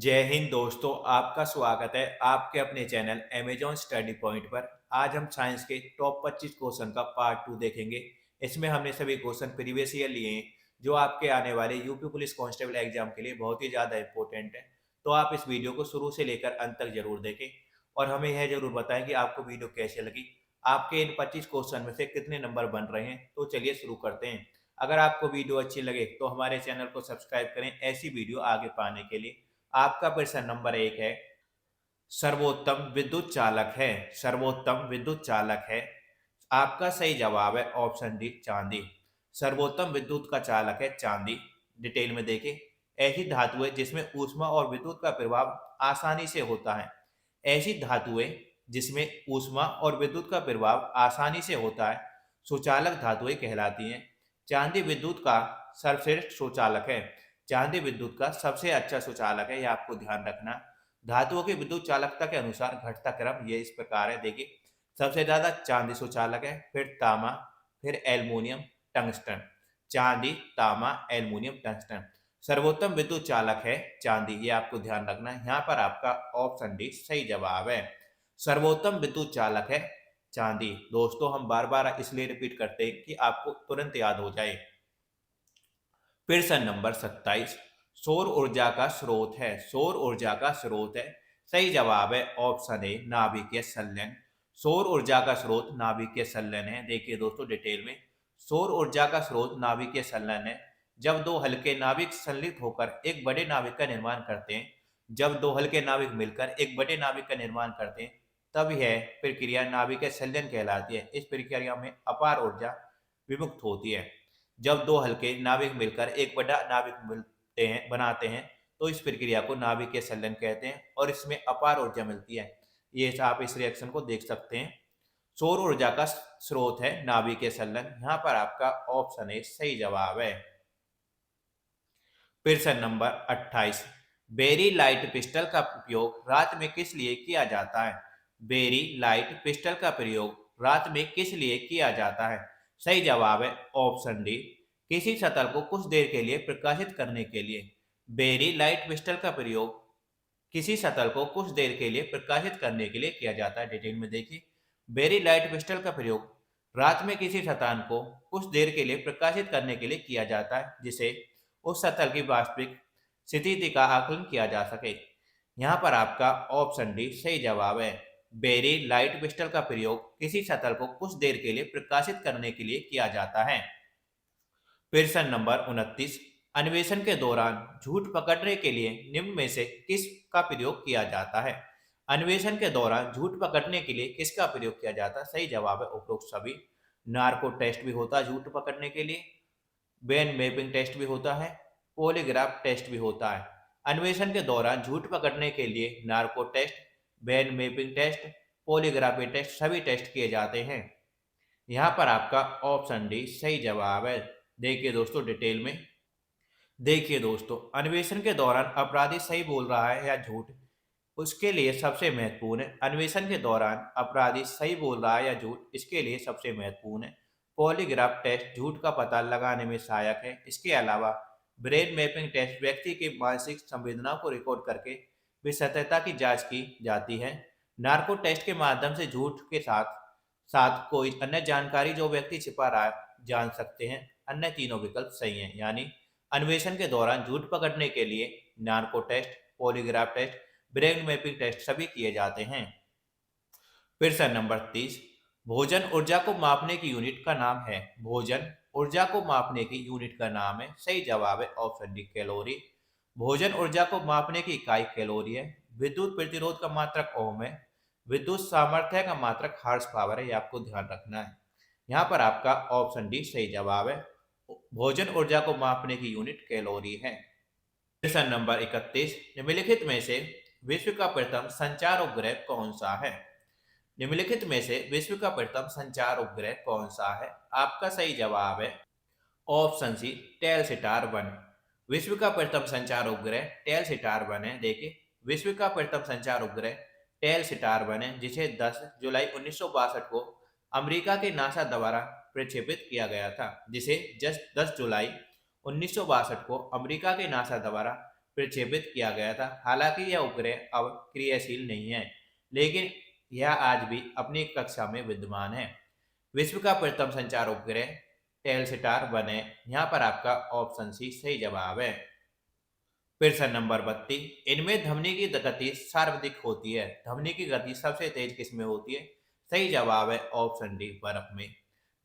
जय हिंद दोस्तों, आपका स्वागत है आपके अपने चैनल अमेजॉन स्टडी पॉइंट पर। आज हम साइंस के टॉप 25 क्वेश्चन का पार्ट 2 देखेंगे। इसमें हमने सभी क्वेश्चन प्रीवियस ईयर लिए हैं जो आपके आने वाले यूपी पुलिस कांस्टेबल एग्जाम के लिए बहुत ही ज़्यादा इंपॉर्टेंट है। तो आप इस वीडियो को शुरू से लेकर अंत तक जरूर देखें और हमें यह जरूर बताएं कि आपको वीडियो कैसे लगी। आपके इन 25 क्वेश्चन में से कितने नंबर बन रहे हैं। तो चलिए शुरू करते हैं। अगर आपको वीडियो अच्छी लगे तो हमारे चैनल को सब्सक्राइब करें ऐसी वीडियो आगे पाने के लिए। आपका प्रश्न नंबर 1 है, सर्वोत्तम विद्युत चालक है। सर्वोत्तम विद्युत चालक है। आपका सही जवाब है ऑप्शन डी, चांदी। सर्वोत्तम विद्युत का चालक है चांदी। डिटेल में देखें। ऐसी धातुएं जिसमें ऊष्मा और विद्युत का प्रभाव आसानी से होता है। ऐसी धातुएं जिसमें ऊष्मा और विद्युत का प्रभाव आसानी से होता है सुचालक धातुएं कहलाती हैं। चांदी विद्युत का सर्वश्रेष्ठ सुचालक है। चांदी विद्युत का सबसे अच्छा सुचालक है, यह आपको ध्यान रखना। धातुओं की विद्युत चालकता के अनुसार घटता क्रम ये इस प्रकार है। देखिए, सबसे ज्यादा चांदी सुचालक है, फिर तांबा, फिर एल्युमिनियम, टंगस्टन। चांदी, तांबा, एल्युमिनियम, टंगस्टन। सर्वोत्तम विद्युत चालक है चांदी, ये आपको ध्यान रखना है। यहाँ पर आपका ऑप्शन डी सही जवाब है। सर्वोत्तम विद्युत चालक है चांदी। दोस्तों, हम बार बार इसलिए रिपीट करते हैं कि आपको तुरंत याद हो जाए। प्रश्न नंबर 27, सौर ऊर्जा का स्रोत है। सौर ऊर्जा का स्रोत है। सही जवाब है ऑप्शन ए, नाभिकीय संलयन। सौर ऊर्जा का स्रोत नाभिकीय संलयन है। देखिए दोस्तों डिटेल में, सौर ऊर्जा का स्रोत नाभिकीय संलयन है। जब दो हल्के नाभिक संलित होकर एक बड़े नाभिक का निर्माण करते हैं, जब दो हल्के नाभिक मिलकर एक बड़े नाभिक का निर्माण करते हैं, तब यह प्रक्रिया नाभिकीय संलयन कहलाती है। इस प्रक्रिया में अपार ऊर्जा विमुक्त होती है। जब दो हल्के नाभिक मिलकर एक बड़ा नाभिक मिलते हैं बनाते हैं, तो इस प्रक्रिया को नाभिकीय संलयन कहते हैं और इसमें अपार ऊर्जा मिलती है। ये आप इस रिएक्शन को देख सकते हैं। सौर ऊर्जा का स्रोत है नाभिकीय संलयन। यहाँ पर आपका ऑप्शन ए सही जवाब है। प्रश्न नंबर 28, बेरी लाइट पिस्टल का उपयोग रात में किस लिए किया जाता है। बेरी लाइट पिस्टल का प्रयोग रात में किस लिए किया जाता है। सही जवाब है ऑप्शन डी, किसी सतह को कुछ देर के लिए प्रकाशित करने के लिए। बेरी लाइट पिस्टल का प्रयोग किसी सतह को कुछ देर के लिए प्रकाशित करने के लिए किया जाता है। डिटेल में देखिए, बेरी लाइट पिस्टल का प्रयोग रात में किसी सतह को कुछ देर के लिए प्रकाशित करने के लिए किया जाता है, जिसे उस सतह की वास्तविक स्थिति का आकलन किया जा सके। यहाँ पर आपका ऑप्शन डी सही जवाब है। बेरी लाइट पिस्टल का प्रयोग किसी सतह को कुछ देर के लिए प्रकाशित करने के लिए किया जाता है। प्रश्न नंबर 29, अन्वेषण के दौरान झूठ पकड़ने के लिए निम्न में से किसका प्रयोग किया जाता है। अन्वेषण के दौरान झूठ पकड़ने के लिए किसका प्रयोग किया जाता है। सही जवाब है उपरोक्त सभी। नार्को टेस्ट भी होता है झूठ पकड़ने के लिए, ब्रेन मैपिंग टेस्ट भी होता है, पॉलीग्राफ टेस्ट भी होता है। अन्वेषण के दौरान झूठ पकड़ने के लिए narco test, brain mapping test, polygraphy test सभी टेस्ट किए जाते हैं। यहाँ पर आपका ऑप्शन डी सही जवाब है। देखिए दोस्तों डिटेल में, देखिए दोस्तों, अन्वेषण के दौरान अपराधी सही बोल रहा है या झूठ, उसके लिए सबसे महत्वपूर्ण है। अन्वेषण के दौरान अपराधी सही बोल रहा है या झूठ, इसके लिए सबसे महत्वपूर्ण है। पॉलीग्राफ टेस्ट झूठ का पता लगाने में सहायक है। इसके अलावा ब्रेन मैपिंग टेस्ट व्यक्ति की मानसिक संवेदनाओं को रिकॉर्ड करके भी सत्यता की जांच की जाती है। नार्को टेस्ट के माध्यम से झूठ के साथ साथ कोई अन्य जानकारी जो व्यक्ति छिपा रहा है जान सकते हैं। अन्य तीनों विकल्प सही हैं। यानी अन्वेषण के दौरान झूठ पकड़ने के लिए narco test, polygraph test, brain mapping test सभी किए जाते हैं। प्रश्न नंबर 30, भोजन ऊर्जा को मापने की यूनिट का नाम है। भोजन ऊर्जा को मापने की यूनिट का नाम है। सही जवाब है ऑप्शन डी, कैलोरी। भोजन ऊर्जा को मापने की इकाई कैलोरी है। विद्युत प्रतिरोध का मात्रक ओम है। विद्युत सामर्थ्य का मात्रक हार्स पावर है, ये आपको ध्यान रखना है। यहाँ पर आपका ऑप्शन डी सही जवाब है। भोजन ऊर्जा को मापने की यूनिट कैलोरी है। प्रश्न नंबर 31, निम्नलिखित में से विश्व का प्रथम संचार उपग्रह कौन सा है। निम्नलिखित में से विश्व का प्रथम संचार उपग्रह कौन सा है। आपका सही जवाब है ऑप्शन सी, टेलस्टार 1। विश्व का प्रथम संचार उपग्रह टेलस्टार 1 है। देखिए, विश्व का प्रथम संचार उपग्रह टेलस्टार 1 है, जिसे 10 जुलाई 1962 को अमेरिका के नासा द्वारा प्रक्षेपित किया गया था। जिसे 10 जुलाई 1962 को अमेरिका के नासा द्वारा प्रक्षेपित किया गया था। हालांकि यह उपग्रह अब क्रियाशील नहीं है, लेकिन यह आज भी अपनी कक्षा में विद्यमान है। विश्व का प्रथम संचार उपग्रह टेलस्टार 1 है। यहाँ पर आपका ऑप्शन सी सही जवाब है। प्रश्न नंबर 32, इनमें ध्वनि की गति सर्वाधिक होती है। ध्वनि की गति सबसे तेज किसमें होती है? सही जवाब है ऑप्शन डी, बर्फ में।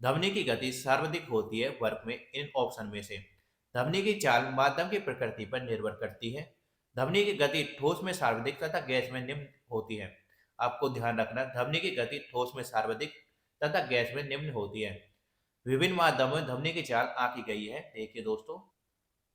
ध्वनि की गति सर्वाधिक होती है बर्फ में। इन ऑप्शन में से ध्वनि की चाल माध्यम की प्रकृति पर निर्भर करती है। ध्वनि की गति ठोस में सर्वाधिक तथा गैस में निम्न होती है। आपको ध्यान रखना, ध्वनि की गति ठोस में सर्वाधिक तथा गैस में निम्न होती है। विभिन्न माध्यमों में ध्वनि की चाल आंकी गई है।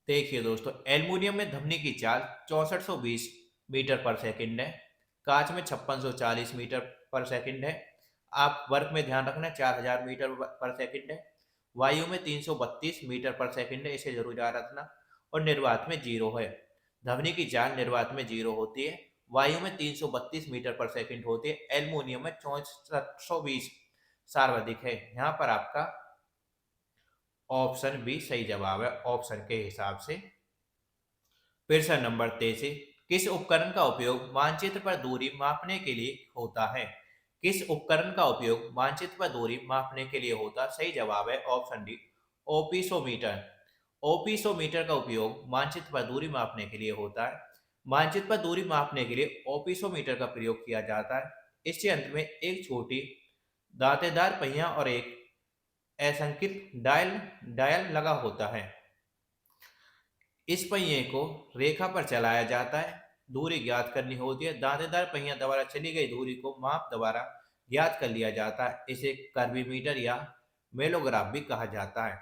देखिए दोस्तों, एल्युमिनियम में ध्वनि की चाल 6420 मीटर पर सेकंड है। कांच में 5640 मीटर पर सेकंड है। आप वर्क में ध्यान रखना 4000 मीटर पर सेकंड है। वायु में 332 मीटर पर सेकंड है, इसे जरूर याद रखना। और निर्वात में 0 है। ध्वनि की चाल निर्वात में 0 होती है। वायु में 332 मीटर पर सेकंड होती है। एल्युमिनियम में 6420 सर्वाधिक है। यहाँ पर आपका ऑप्शन बी सही जवाब है, ऑप्शन के हिसाब से। प्रश्न नंबर 33, किस उपकरण का उपयोग मानचित्र पर दूरी मापने के लिए होता है? किस उपकरण का उपयोग मानचित्र पर दूरी मापने के लिए होता है? सही जवाब है ऑप्शन डी, ओपिसोमीटर। ओपिसोमीटर का उपयोग मानचित्र पर दूरी मापने के लिए होता है। मानचित्र पर दूरी मापने के लिए ओपिसोमीटर का प्रयोग किया जाता है। इसके अंत में एक छोटी दांतेदार पहिया और एक असंकित डायल डायल लगा होता है। इस पहिए को रेखा पर चलाया जाता है। दूरी ज्ञात करनी होती है। दांतेदार पहिया द्वारा चली गई दूरी को माप द्वारा ज्ञात कर लिया जाता है। इसे कर्वीमीटर या मेलोग्राफ भी कहा जाता है।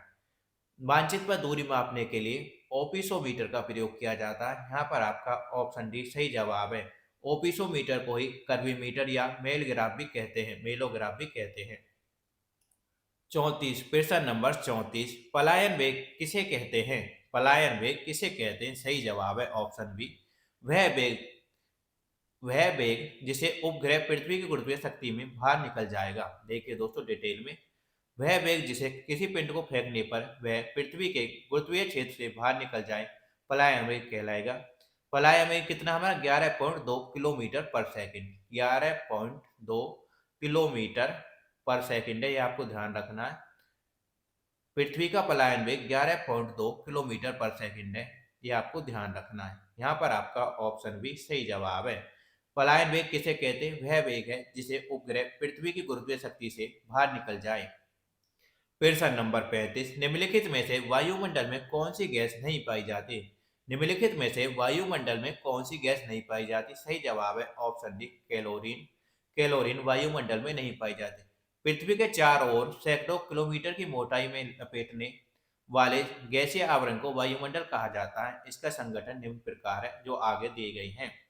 मानचित्र पर दूरी मापने के लिए ओपिसोमीटर का प्रयोग किया जाता है। यहाँ पर आपका ऑप्शन डी सही जवाब है। ओपिसोमीटर को ही कर्वीमीटर या मेलग्राफ भी कहते हैं, मेलोग्राफ भी कहते हैं। 34, प्रश्न नंबर 34, पलायन वेग किसे कहते हैं? पलायन वेग किसे कहते हैं? सही जवाब है ऑप्शन बी, वह वेग वह वेग जिसे उपग्रह पृथ्वी की गुरुत्वीय शक्ति में बाहर निकल जाएगा। देखिए दोस्तों डिटेल में, वह वेग जिसे किसी पिंड को फेंकने पर वह पृथ्वी के गुरुत्वीय क्षेत्र से बाहर निकल जाए, पलायन वेग कहलाएगा। पलायन वेग कितना हमारा 11.2 किलोमीटर पर सेकंड, 11.2 किलोमीटर पर सेकंड है, ये आपको ध्यान रखना है। पृथ्वी का पलायन वेग 11.2 किलोमीटर पर सेकंड है, ये आपको ध्यान रखना है। यहाँ पर आपका ऑप्शन बी सही जवाब है। पलायन वेग किसे कहते हैं? वह वेग है जिसे उपग्रह पृथ्वी की गुरुत्वीय शक्ति से बाहर निकल जाए। प्रश्न नंबर 35, निम्नलिखित में से वायुमंडल में कौन सी गैस नहीं पाई जाती? निम्नलिखित में से वायुमंडल में कौन सी गैस नहीं पाई जाती? सही जवाब है ऑप्शन डी, कैलोरीन। कैलोरीन वायुमंडल में नहीं पाई जाती। पृथ्वी के चारों ओर सैकड़ों किलोमीटर की मोटाई में लपेटने वाले गैसीय आवरण को वायुमंडल कहा जाता है। इसका संगठन निम्न प्रकार है, जो आगे दिए गए हैं।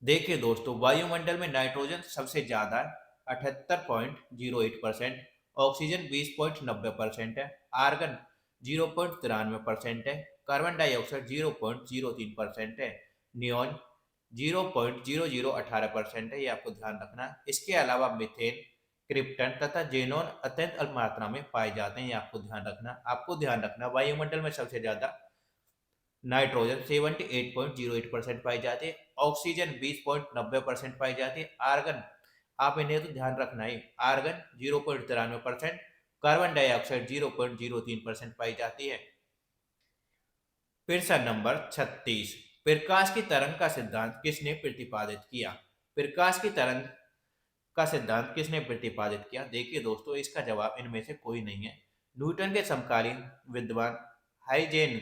देखिए दोस्तों, वायुमंडल में नाइट्रोजन सबसे ज्यादा है, 78.08%। ऑक्सीजन 20.90% है। आर्गन 0.93% है। कार्बन डाइऑक्साइड 0.03% है। नियोन 0.0018% है, ये आपको ध्यान रखना है। इसके अलावा मीथेन, क्रिप्टन तथा जेनॉन अत्यंत अल्प मात्रा में पाए जाते हैं, ये आपको ध्यान रखना। आपको ध्यान रखना, वायुमंडल में सबसे ज्यादा नाइट्रोजन 78.08% पाई जाती है। ऑक्सीजन 20.90% पाई जाती है। आर्गन, आप इन्हें तो ध्यान रखना ही, आर्गन 0.93%, कार्बन डाइऑक्साइड 0.03% पाई जाती है। प्रश्न नंबर 36, प्रकाश की तरंग का सिद्धांत किसने प्रतिपादित किया? प्रकाश की तरंग का सिद्धांत किसने प्रतिपादित किया? देखिए दोस्तों, इसका जवाब इनमें से कोई नहीं है। न्यूटन के समकालीन विद्वान हाइजेन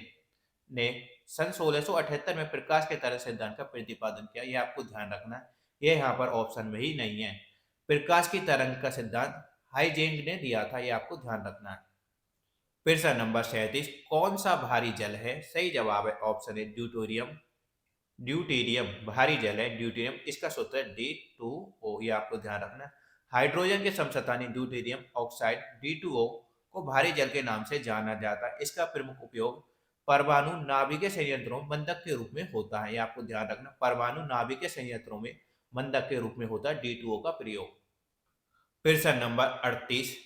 ने सन 1678 में प्रकाश के तरंग सिद्धांत का प्रतिपादन किया, यह आपको ध्यान रखना है। यह यहाँ पर ऑप्शन में ही नहीं है। प्रकाश की तरंग का सिद्धांत हाइजेन ने दिया था, यह आपको ध्यान रखना है। प्रश्न नंबर 37, कौन सा भारी जल है? सही जवाब है ऑप्शन ए, ड्यूटेरियम। ड्यूटेरियम भारी जल है, ड्यूटेरियम। इसका सूत्र है D2O, ये आपको ध्यान रखना है। हाइड्रोजन के समस्थानी ड्यूटेरियम ऑक्साइड D2O को भारी जल के नाम से जाना जाता है। इसका प्रमुख उपयोग परमाणु नाभिकीय संयंत्रों मंदक के रूप में होता है, ये आपको ध्यान रखना। परमाणु नाभिकीय संयंत्रों में मंदक के रूप में होता है D2O का प्रयोग। प्रश्न नंबर 38,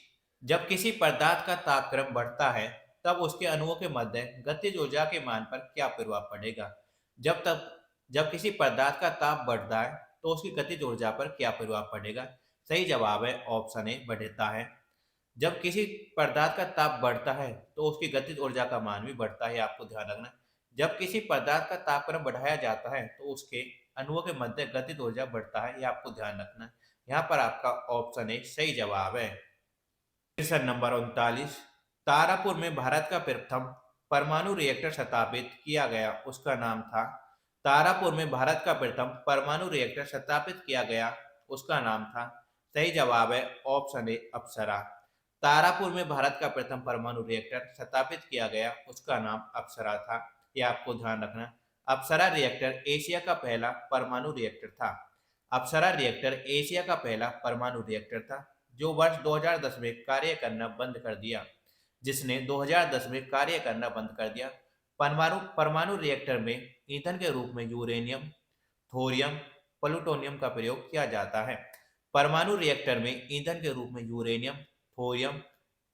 जब किसी पदार्थ का तापक्रम बढ़ता है तब उसके अणुओं के मध्य गतिज ऊर्जा के मान पर क्या प्रभाव पड़ेगा? जब तक जब किसी पदार्थ का ताप बढ़ता है तो उसकी गतिज ऊर्जा पर क्या प्रभाव पड़ेगा? सही जवाब है ऑप्शन ए, बढ़ता है। जब किसी पदार्थ का ताप बढ़ता है तो उसकी गतिज ऊर्जा का मान भी बढ़ता है, आपको ध्यान रखना। जब किसी पदार्थ का तापक्रम बढ़ाया जाता है तो उसके अणुओं के मध्य गतिज ऊर्जा बढ़ता है, ये आपको ध्यान रखना। यहाँ पर आपका ऑप्शन ए सही जवाब है। क्वेश्चन नंबर 39, तारापुर में भारत का प्रथम परमाणु रिएक्टर स्थापित किया गया, उसका नाम था। तारापुर में भारत का प्रथम परमाणु रिएक्टर स्थापित किया गया, उसका नाम था। सही जवाब है ऑप्शन ए, अप्सरा। तारापुर में भारत का प्रथम परमाणु रिएक्टर स्थापित किया गया, उसका नाम अप्सरा था। यह आपको ध्यान रखना। अप्सरा रिएक्टर एशिया का पहला परमाणु रिएक्टर था। अप्सरा रिएक्टर एशिया का पहला परमाणु रिएक्टर था जो वर्ष 2010 में कार्य करना बंद कर दिया, जिसने 2010 में कार्य करना बंद कर दिया। परमाणु परमाणु रिएक्टर में ईंधन के रूप में यूरेनियम, थोरियम, प्लूटोनियम का प्रयोग किया जाता है। परमाणु रिएक्टर में ईंधन के रूप में यूरेनियम, थोरियम,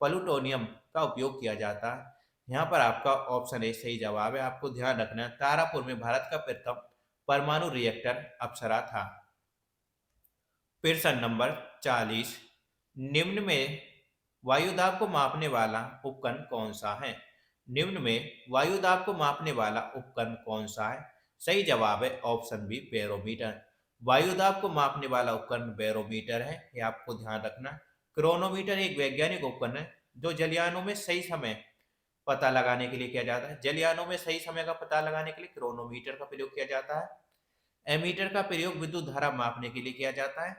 प्लूटोनियम का उपयोग किया जाता है। यहाँ पर आपका ऑप्शन ए सही जवाब है। आपको ध्यान रखना है, तारापुर में भारत का प्रथम परमाणु रिएक्टर अप्सरा था। प्रश्न नंबर 40, निम्न में वायुदाब को मापने वाला उपकरण कौन सा है? निम्न में वायुदाब को मापने वाला उपकरण कौन सा है? सही जवाब है ऑप्शन बी, बैरोमीटर। वायुदाब को मापने वाला उपकरण बैरोमीटर है, यह आपको ध्यान रखना। क्रोनोमीटर एक वैज्ञानिक उपकरण है जो जलयानों में सही समय पता लगाने के लिए किया जाता है। जलयानों में सही समय का पता लगाने के लिए क्रोनोमीटर का प्रयोग किया जाता है। एमीटर का प्रयोग विद्युत धारा मापने के लिए किया जाता है,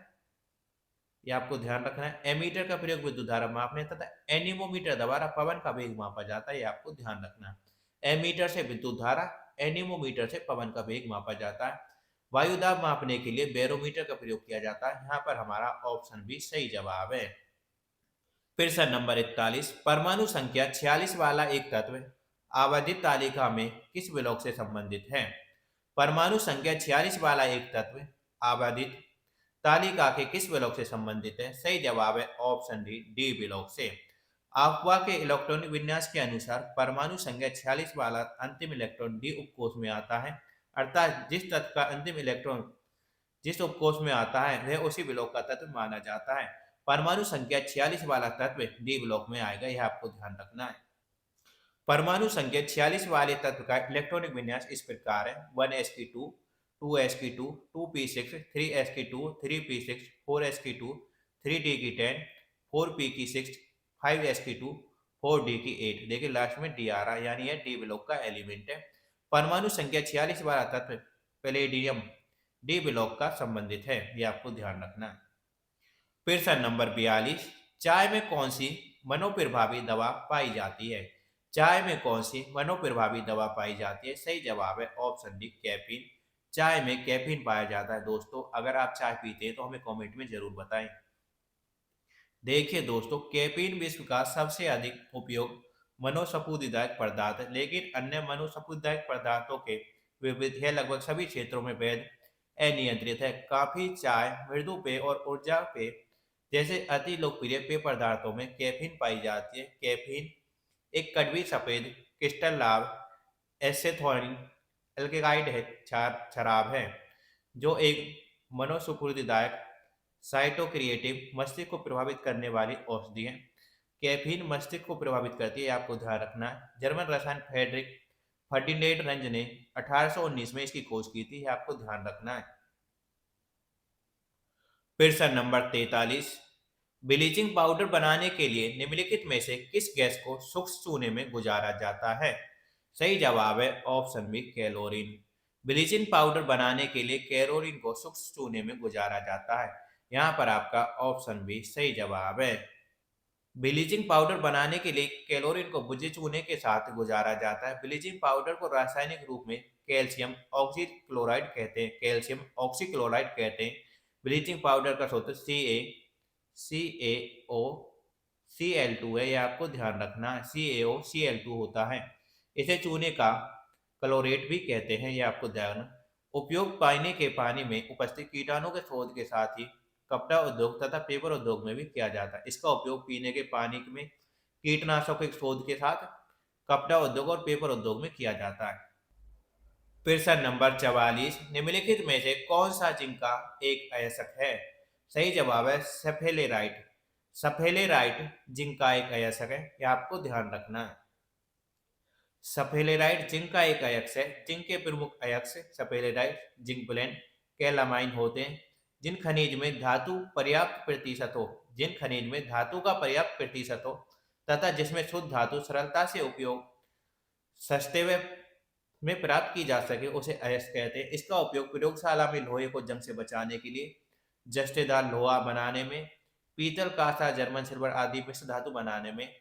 ये आपको ध्यान रखना है। एमीटर का प्रयोग विद्युत धारा मापने तथा एनीमोमीटर द्वारा पवन का वेग मापा जाता है, ये आपको ध्यान रखना है। एमीटर से विद्युत धारा, एनीमोमीटर से पवन का वेग मापा जाता है। वायुदाब मापने के लिए बैरोमीटर का प्रयोग किया जाता है। यहाँ पर हमारा ऑप्शन भी सही जवाब है। प्रश्न नंबर 41, परमाणु संख्या 46 वाला एक तत्व आवर्धित तालिका में किस ब्लॉक से संबंधित है? परमाणु संख्या 46 वाला एक तत्व आवर्धित तालिका के किस ब्लॉक से संबंधित है? सही जवाब है ऑप्शन डी, डी ब्लॉक से। अफवा के इलेक्ट्रॉनिक विन्यास के अनुसार परमाणु संख्या 46 वाला अंतिम इलेक्ट्रॉन डी उपकोष में आता है, अर्थात जिस तत्व का अंतिम इलेक्ट्रॉन जिस उपकोष में आता है वह उसी ब्लॉक का तत्व माना जाता है। परमाणु संख्या 46 वाला तत्व डी ब्लॉक में आएगा, यह आपको ध्यान रखना है। परमाणु संख्या 46 वाले तत्व का इलेक्ट्रॉनिक विन्यास इस प्रकार है: 1sp2, 2sp2, 2p6, 3sp2, 3p6, 4sp2, 3d10, 4p6, 5sp2, 4d8। देखिए लास्ट में डी आ रहा है, यानी यह डी ब्लॉक का एलिमेंट है। परमाणु संख्या 46 वाला तत्व पैलेडियम डी ब्लॉक का संबंधित है, यह आपको ध्यान रखना है। प्रश्न नंबर 42, चाय में कौन सी मनोप्रभावी दवा पाई जाती है? चाय में कौन सी मनोप्रभावी दवा पाई जाती है? सही जवाब है ऑप्शन डी, कैफीन। चाय में कैफीन पाया जाता है। दोस्तों अगर आप चाय पीते हैं तो हमें कमेंट में जरूर बताएं। देखिए दोस्तों, कैफीन विश्व का सबसे अधिक उपयोग मनोस्फूर्तिदायक पदार्थ है, लेकिन अन्य मनोस्फूर्तिदायक पदार्थों के विपरीत यह लगभग सभी क्षेत्रों में वैध अनियंत्रित है। काफी, चाय, मृदु पेय और ऊर्जा पेय जैसे अति लोकप्रिय पेय पदार्थों में कैफीन पाई जाती है। कैफीन एक कड़वी सफेद क्रिस्टल लाभ एसेथोनिन एल्केगाइड है, शराब है जो एक मनोस्फूर्तिदायक साइटोक्रिएटिव मस्तिष्क को प्रभावित करने वाली औषधि है। कैफीन मस्तिष्क को प्रभावित करती है, आपको ध्यान रखना है। जर्मन रसायन फ्रेडरिक फर्डिनेंड ने 1819 में इसकी खोज की थी, आपको ध्यान रखना है। प्रश्न नंबर 43, ब्लीचिंग पाउडर बनाने के लिए निम्नलिखित में से किस गैस को सूक्ष्म चूने में गुजारा जाता है? सही जवाब है option B, chlorine. Bleaching powder बनाने के लिए कैलोरीन को सूक्ष्म चूने में गुजारा जाता है। यहाँ पर आपका ऑप्शन बी सही जवाब है। ब्लीचिंग पाउडर बनाने के लिए कैलोरीन को बुझे चूने के साथ गुजारा जाता है। ब्लीचिंग पाउडर को रासायनिक रूप में कैल्शियम ऑक्सीक्लोराइड कहते हैं, कैल्शियम ऑक्सीक्लोराइड कहते हैं। ब्लीचिंग पाउडर का सूत्र CaCO Cl2 है, यह आपको ध्यान रखना है। CaOCl2 होता है। इसे चूने का क्लोरेट भी कहते हैं, यह आपको ध्यान। उपयोग पानी के पानी में उपस्थित कीटाणु के शोध के साथ ही कपड़ा उद्योग तथा पेपर उद्योग में भी किया जाता है। इसका उपयोग पीने के पानी में कीटनाशकों के शोध के साथ कपड़ा उद्योग और पेपर उद्योग में किया जाता है। प्रश्न नंबर 44, निम्नलिखित में से कौन सा जिंक का एक अयस्क है? सही जवाब है सफेलेराइट। सफेलेराइट जिंक का एक अयस्क है, यह आपको ध्यान रखना है। सफेलेराइट जिंक का एक अयस्क है। जिंक के प्रमुख अयस्क सफेलेराइट, जिंक ब्लेंड, कैलामाइन होते हैं। जिन खनिज में धातु पर्याप्त प्रतिशत हो जिन खनिज में धातु का पर्याप्त प्रतिशत हो तथा जिसमें शुद्ध धातु सरलता से उपयोग सस्ते में प्राप्त की जा सके उसे अयस्क कहते हैं। इसका उपयोग प्रयोगशाला में लोहे को जंग से बचाने के लिए, जस्तेदार लोहा बनाने में, पीतल, कांसा, जर्मन सिल्वर आदि मिश्र धातु बनाने में,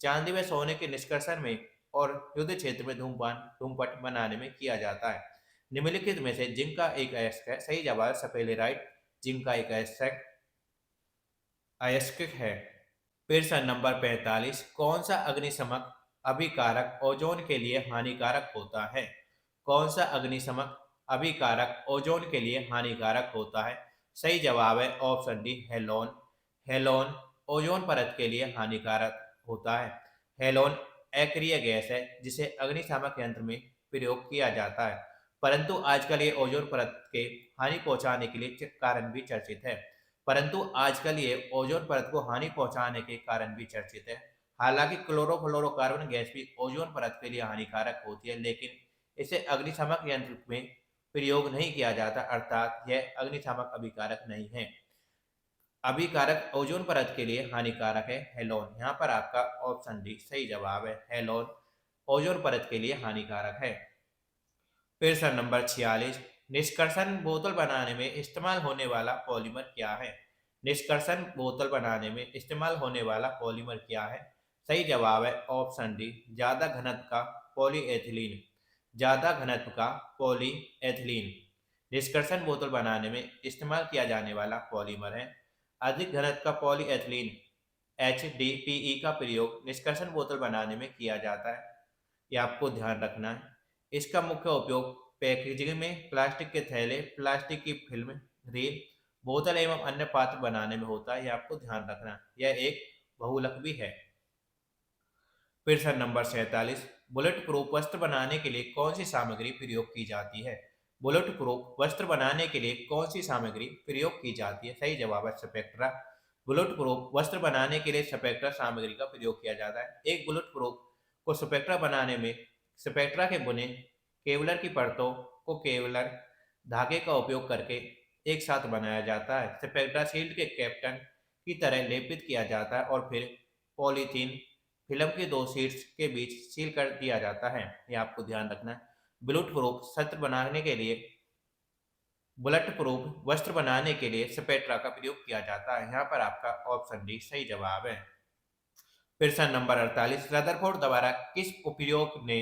चांदी व सोने के निष्कर्षण में और युद्ध क्षेत्र में धूमपट बनाने में किया जाता है। निम्नलिखित में से जिंक का एक अयस्क है। सही जवाब है सफेलेराइट जिंक का एक अयस्क है। प्रश्न नंबर 45, कौन सा अग्निशमक अभिकारक ओजोन के लिए हानिकारक होता है? कौन सा अग्निशमक अभिकारक ओजोन के लिए हानिकारक होता है? सही जवाब है option D halon. Halon ozone परत के लिए हानिकारक होता है। हेलोन अक्रिय गैस है जिसे अग्निशामक यंत्र में प्रयोग किया जाता है, परंतु आजकल ये ओजोन परत के हानि पहुंचाने के लिए कारण भी चर्चित है। परंतु आजकल ये ओजोन परत को हानि पहुंचाने के कारण भी चर्चित है। हालांकि क्लोरोफ्लोरोकार्बन गैस भी ओजोन परत के लिए हानिकारक होती है, लेकिन इसे अग्निशामक यंत्र में प्रयोग नहीं किया जाता, अर्थात यह अग्निशामक अभिकारक नहीं है। अभिकारक ओजोन परत के लिए हानिकारक है हेलोन। यहाँ पर आपका ऑप्शन डी सही जवाब है। हेलोन ओजोन परत के लिए हानिकारक है। प्रश्न नंबर 46, निष्कर्षण बोतल बनाने में इस्तेमाल होने वाला पॉलीमर क्या है? निष्कर्षण बोतल बनाने में इस्तेमाल होने वाला पॉलीमर क्या है? सही जवाब है ऑप्शन डी ज्यादा घनत्व का पॉलीएथिलीन। ज्यादा घनत्व का पॉलीएथिलीन निष्कर्षण बोतल बनाने में इस्तेमाल किया जाने वाला पॉलीमर है। अधिक घनत्व का पॉलीएथिलीन HDPE का प्रयोग निष्कर्षण बोतल बनाने में किया जाता है, यह आपको ध्यान रखना है। इसका मुख्य उपयोग पैकेजिंग में प्लास्टिक के थैले, प्लास्टिक की फिल्म, रील, बोतल एवं अन्य पात्र बनाने में होता है, यह आपको ध्यान रखना है। यह एक बहुलक भी है। प्रश्न नंबर 47, बुलेट प्रूफ वस्त्र बनाने के लिए कौन सी सामग्री प्रयोग की जाती है? बुलेट प्रूफ वस्त्र बनाने के लिए कौन सी सामग्री प्रयोग की जाती है? सही जवाब है स्पेक्ट्रा। बुलेट प्रूफ वस्त्र बनाने के लिए स्पेक्ट्रा सामग्री का प्रयोग किया जाता है। एक बुलेट प्रूफ को स्पेक्ट्रा बनाने में स्पेक्ट्रा के बुने केवलर की परतों को केवलर धागे का उपयोग करके एक साथ बनाया जाता है। स्पेक्ट्रा शील्ड के कैप्टन की तरह लेपित किया जाता है और फिर पॉलीथीन फिल्म की दो शीट्स के बीच सील कर दिया जाता है, यह आपको ध्यान रखना है। बुलेट प्रूफ सत्र बनाने के लिए बुलेट प्रूफ वस्त्र बनाने के लिए स्पेक्ट्रा का प्रयोग किया जाता है। यहाँ पर आपका ऑप्शन डी सही जवाब है। प्रश्न नंबर 48, रदरफोर्ड द्वारा किस प्रयोग ने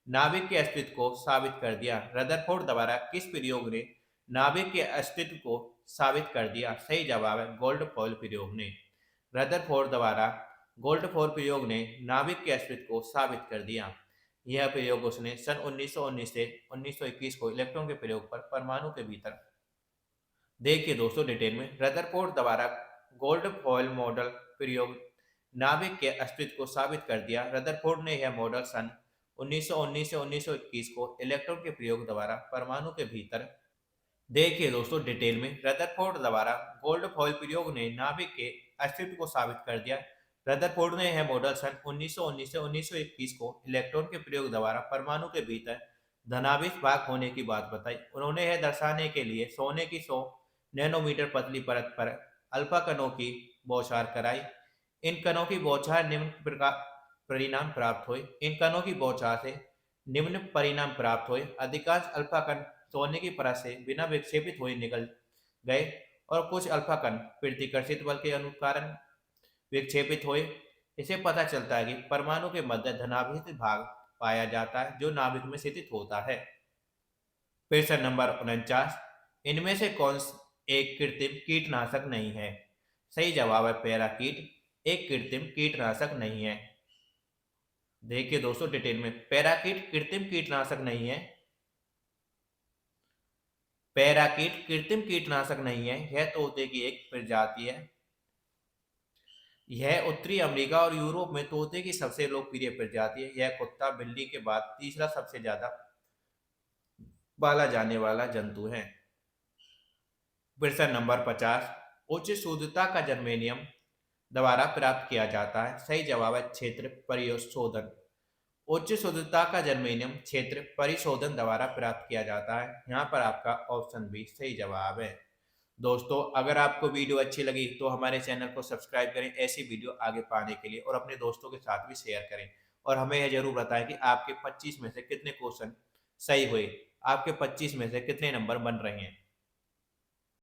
नाभिक के अस्तित्व को साबित कर दिया? रदरफोर्ड द्वारा किस प्रयोग ने नाभिक के अस्तित्व को साबित कर दिया? सही जवाब है गोल्ड फॉइल प्रयोग ने। रदरफोर्ड द्वारा गोल्ड फॉइल प्रयोग ने नाभिक के अस्तित्व को साबित कर दिया। यह प्रयोग उसने सन 1919 से 1921 को इलेक्ट्रॉन के प्रयोग पर परमाणु के भीतर। देखिए दोस्तों डिटेल में, रदरफोर्ड द्वारा गोल्ड फॉइल मॉडल प्रयोग नाभिक के अस्तित्व को साबित कर दिया। रदरफोर्ड ने यह मॉडल सन 1919 से 1921 को इलेक्ट्रॉन के प्रयोग द्वारा परमाणु के भीतर। देखिए दोस्तों डिटेल में, रदरफोर्ड द्वारा गोल्ड फॉइल प्रयोग ने नाभिक के अस्तित्व को साबित कर दिया। रदरफोर्ड ने यह मॉडल सन 1919 से 1921 को इलेक्ट्रॉन के प्रयोग द्वारा परमाणु के भीतर धनावेश भाग होने की बात बताई। उन्होंने यह दर्शाने के लिए सोने की 100 नैनोमीटर पतली परत पर अल्फा कणों की बौछार कराई। इन कणों की बौछार निम्न प्रकार परिणाम प्राप्त हुए। इन कणों की बौछार से निम्न परिणाम प्राप्त हुए। अधिकांश अल्फा कण सोने की परत से बिना विक्षेपित हुए निकल गए और कुछ अल्फा कण प्रतिकर्षित बल के कारण विक्षेपित हुए। इसे पता चलता है कि परमाणु के मध्य धनाभित भाग पाया जाता है जो नाभिक में स्थित होता है। प्रश्न नंबर 49, इनमें से कौन एक कृत्रिम कीटनाशक नहीं है? सही जवाब है पैराकीट एक कृत्रिम कीटनाशक नहीं है। देखिए दोस्तों डिटेल में, पैराकीट कृत्रिम कीटनाशक नहीं है। पैराकीट कृत्रिम कीटनाशक नहीं है, यह तोते की एक प्रजाति है। यह उत्तरी अमेरिका और यूरोप में तोते की सबसे लोकप्रिय प्रजाति है। यह कुत्ता बिल्ली के बाद तीसरा सबसे ज्यादा पाला जाने वाला जंतु है। प्रश्न नंबर 50, उच्च शुद्धता का जर्मेनियम द्वारा प्राप्त किया जाता है। सही जवाब है क्षेत्र परिशोधन। उच्च शुद्धता का जर्मेनियम क्षेत्र परिशोधन द्वारा प्राप्त किया जाता है। यहाँ पर आपका ऑप्शन बी सही जवाब है। दोस्तों, अगर आपको वीडियो अच्छी लगी तो हमारे चैनल को सब्सक्राइब करें ऐसी वीडियो आगे पाने के लिए, और अपने दोस्तों के साथ भी शेयर करें। और हमें यह जरूर बताएं कि आपके 25 में से कितने क्वेश्चन सही हुए, आपके 25 में से कितने नंबर बन रहे हैं।